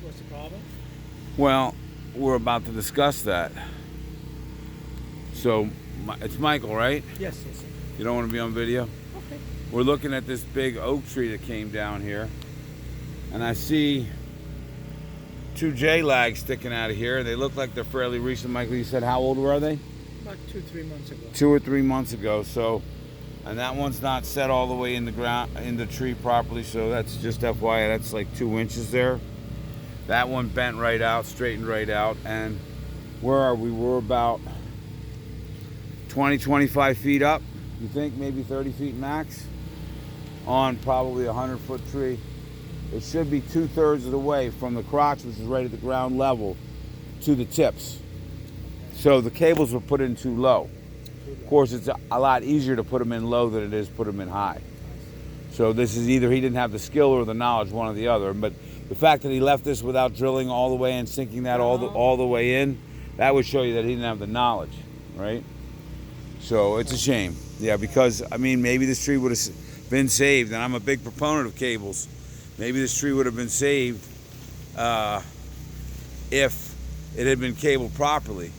What's the problem? Well, we're about to discuss that. So, it's Michael, right? Yes, yes, sir. You don't want to be on video? Okay. We're looking at this big oak tree that came down here. And I see two J-lags sticking out of here. They look like they're fairly recent. Michael, you said how old were they? About 2-3 months ago. 2 or 3 months ago. So, and that one's not set all the way in the ground, in the tree properly. So that's just FYI, that's like 2 inches there. That one bent right out, straightened right out. And where are we? We're about 20, 25 feet up. You think maybe 30 feet max on probably a 100-foot tree. It should be 2/3 of the way from the crotch, which is right at the ground level, to the tips. So the cables were put in too low. Of course, it's a lot easier to put them in low than it is put them in high. So this is either he didn't have the skill or the knowledge, one or the other. But the fact that he left this without drilling all the way and sinking that all the way in, that would show you that he didn't have the knowledge, right? So it's a shame. Yeah, because, I mean, maybe this tree would have been saved, and I'm a big proponent of cables. Maybe this tree would have been saved if it had been cabled properly.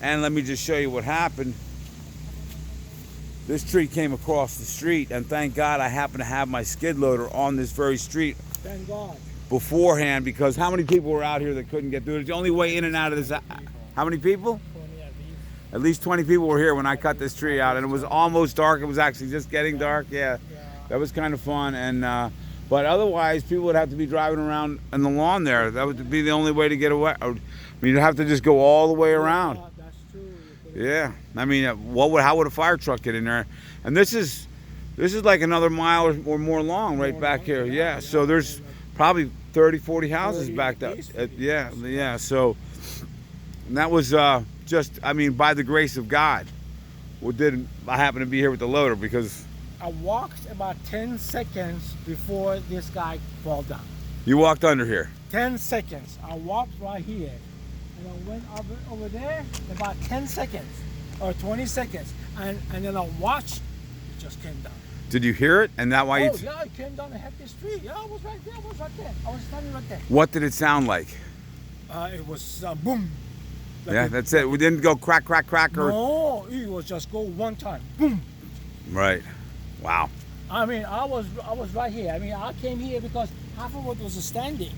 And let me just show you what happened. This tree came across the street, and thank God I happened to have my skid loader on this very street. Thank God. Beforehand, because how many people were out here that couldn't get through it? The only way in and out of this, how many people? 20 at least. At least 20 people were here when I cut this tree out, and it was almost dark. It was actually just getting dark. Yeah, that was kind of fun. And but otherwise, people would have to be driving around in the lawn there. That would be the only way to get away. I mean, you'd have to just go all the way around. That's true. Yeah, I mean, how would a fire truck get in there? And this is like another mile or more long right back here. Yeah, so there's probably 30, 40 houses back there. Yeah. So that was just, I mean, by the grace of God. I happen to be here with the loader because I walked about 10 seconds before this guy fell down. you walked under here. 10 seconds. I walked right here. And I went over there about 10 seconds or 20 seconds. And then I watched, it just came down. Did you hear it? And that why you? Yeah, it came down and hit this tree. Yeah, I was right there. I was standing right there. What did it sound like? It was boom. Like Yeah, that's it. We didn't go crack, crack, crack, or No, it was just go one time. Boom. right. Wow. I mean, I was right here. I mean, I came here because half of it was standing.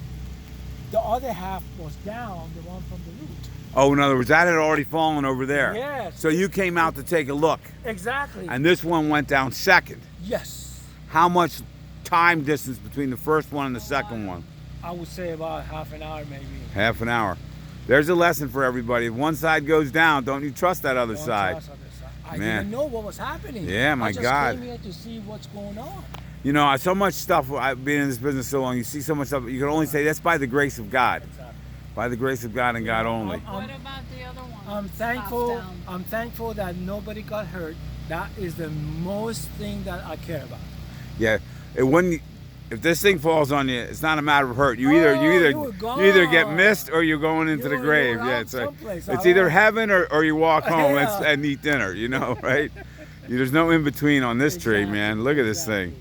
The other half was down, the one from the root. Oh, in other words, that had already fallen over there. Yes. So you came out to take a look, Exactly. and this one went down second. Yes. How much time distance between the first one and the second one? I would say about half an hour maybe. Half an hour. There's a lesson for everybody. If one side goes down, don't you trust that other Don't side. trust other side. I Man. didn't know what was happening. Yeah, my I just God. came here to see what's going on. You know, so much stuff, I've been in this business so long, you see so much stuff, you can only say that's by the grace of God. Exactly. By the grace of God and God only. What about the other one? I'm thankful. I'm thankful that nobody got hurt. That is the most thing that I care about. Yeah, it wouldn't. If this thing falls on you, it's not a matter of hurt. You Oh, either you were either get gone. missed or you're going into the You grave. were Yeah, out it's like, someplace, it's all either right. heaven or you walk home Yeah. and eat dinner. You know, right? There's no in between on this tree, man. Look at this thing.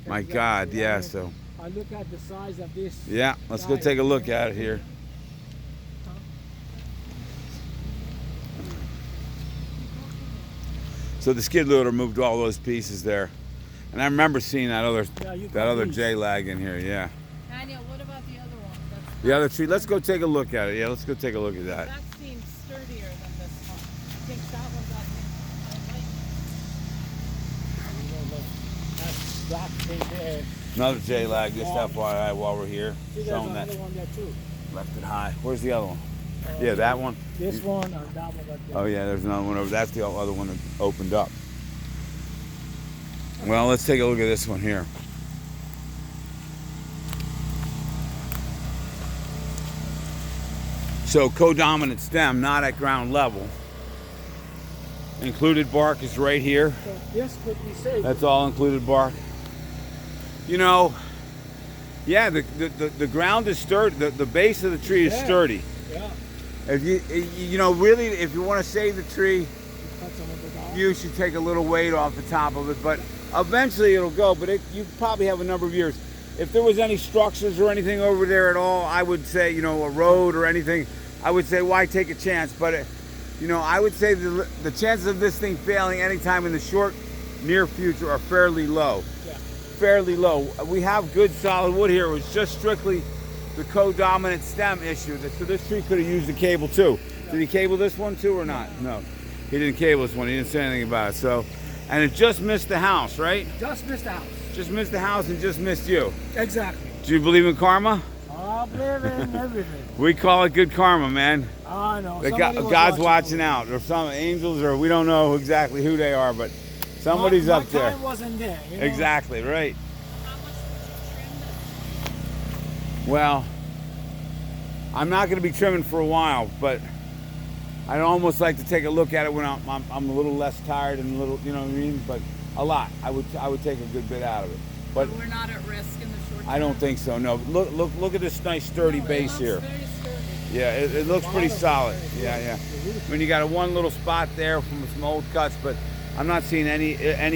My God, yeah. So I look at the size of this. yeah, let's go take a look at it here. So the skid loader moved all those pieces there, and I remember seeing that other these. J-lag in here. Yeah, Daniel, what about the other one? That's the other tree. Let's go take a look at it. Yeah, let's go take a look at that. That seems sturdier than this one. I think that one got That's that thing there. Another J-lag, just FYI while we're here, See, there's showing that another one there too. left it high. Where's the other one? Yeah, that one. This one and that one right there. Oh yeah, there's another one over. That's the other one that opened up. Well, let's take a look at this one here. So codominant stem, not at ground level. Included bark is right here. So this could be saved. That's all included bark. You know, yeah, the ground is sturdy. The base of the tree is Yeah. sturdy. Yeah. If you know, really, if you want to save the tree, Cut some of it off. you should take a little weight off the top of it. But eventually it'll go. But you probably have a number of years. if there was any structures or anything over there at all, I would say, you know, a road or anything, I would say, why take a chance? But, you know, I would say the chances of this thing failing anytime in the short, near future are fairly low. Yeah. Fairly low. We have good solid wood here. It was just strictly the co-dominant stem issue. So this tree could have used the cable too. Did he cable this one too or not? No. He didn't cable this one. He didn't say anything about it. So, and it just missed the house, right? Just missed the house. Just missed the house and just missed you. Exactly. Do you believe in karma? I believe in everything. We call it good karma, man. I know. God's watching out, or some angels, or we don't know exactly who they are, but somebody's up there. My time wasn't there. You know? Exactly, right. How much did you trim this? Well, I'm not going to be trimming for a while, but I'd almost like to take a look at it when I'm a little less tired and a little, you know what I mean? But a lot. I would take a good bit out of it. But we're not at risk in the short term. I don't think so. No. Look at this nice sturdy base here. Very sturdy. Yeah, it looks pretty solid. Yeah. I mean, you got one little spot there from some old cuts, but I'm not seeing any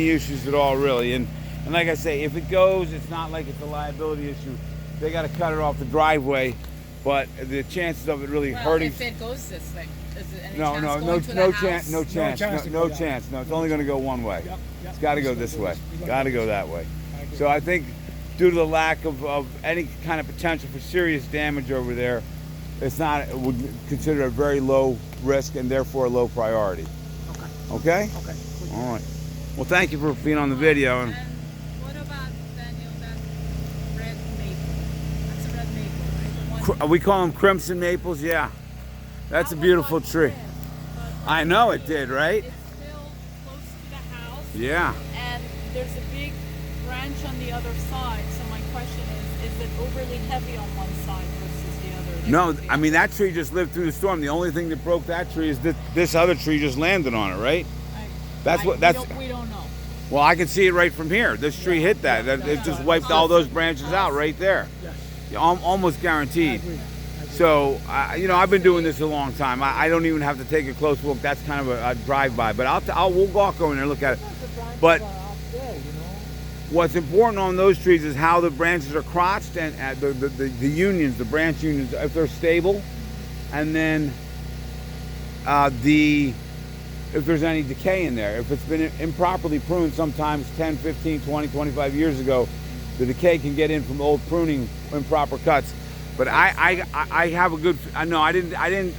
issues at all, really. And like I say, if it goes, it's not like it's a liability issue. They got to cut it off the driveway, but the chances of it really hurting. If it goes this way, is it any No chance. No chance. No, it's only going to go one way. Yep. It's got to go this way. Got to go that way. So I think due to the lack of any kind of potential for serious damage over there, it's not, would consider a very low risk and therefore a low priority. Okay? Okay. All right. Well, thank you for being on the video. And what about, Daniel, that red maple? That's a red maple, right? We call them crimson maples, yeah. That's a beautiful tree. I know it did, right? It's still close to the house. Yeah. And there's a big branch on the other side. So my question is it overly heavy on one side versus the other? No, I mean, that tree just lived through the storm. The only thing that broke that tree is that this other tree just landed on it, right? We don't know. Well, I can see it right from here. This tree hit that. It just wiped all those branches out right there. Yes. Almost guaranteed. So, you know, I've been doing this a long time. I don't even have to take a close look. That's kind of a drive-by. But we'll walk over there and look at it. But what's important on those trees is how the branches are crotched and the unions, the branch unions, if they're stable, and then if there's any decay in there. If it's been improperly pruned, sometimes 10, 15, 20, 25 years ago, the decay can get in from old pruning, improper cuts. But I have a good, I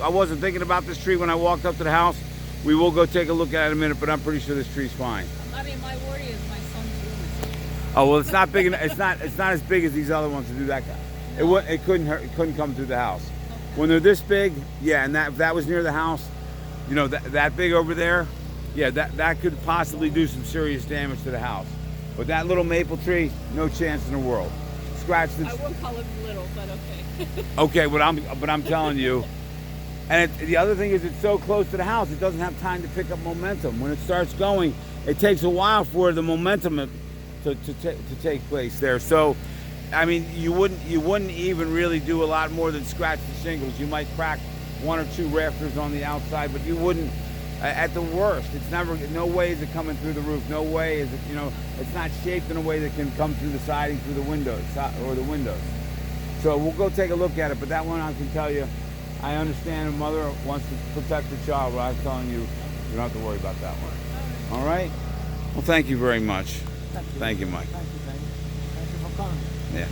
wasn't thinking about this tree when I walked up to the house. We will go take a look at it in a minute, but I'm pretty sure this tree's fine. I mean, my worry is my son's room. Oh, well, it's not big enough. It's not as big as these other ones to do that. It couldn't come through the house. When they're this big, yeah, and if that was near the house, you know, that big over there, yeah, that could possibly do some serious damage to the house. But that little maple tree, no chance in the world. Scratch this. I wouldn't call it little, but okay. Okay, but I'm telling you. And the other thing is, it's so close to the house, it doesn't have time to pick up momentum. When it starts going, it takes a while for the momentum to take place there. So, I mean, you wouldn't even really do a lot more than scratch the shingles. You might crack one or two rafters on the outside, but you wouldn't, at the worst, it's never, no way is it coming through the roof. No way is it, you know, it's not shaped in a way that can come through the siding, through the windows, or the windows. So we'll go take a look at it, but that one I can tell you, I understand a mother wants to protect her child, but I'm telling you, you don't have to worry about that one. All right? Well, thank you very much. Thank you, Mike. Thank you for coming. Yeah.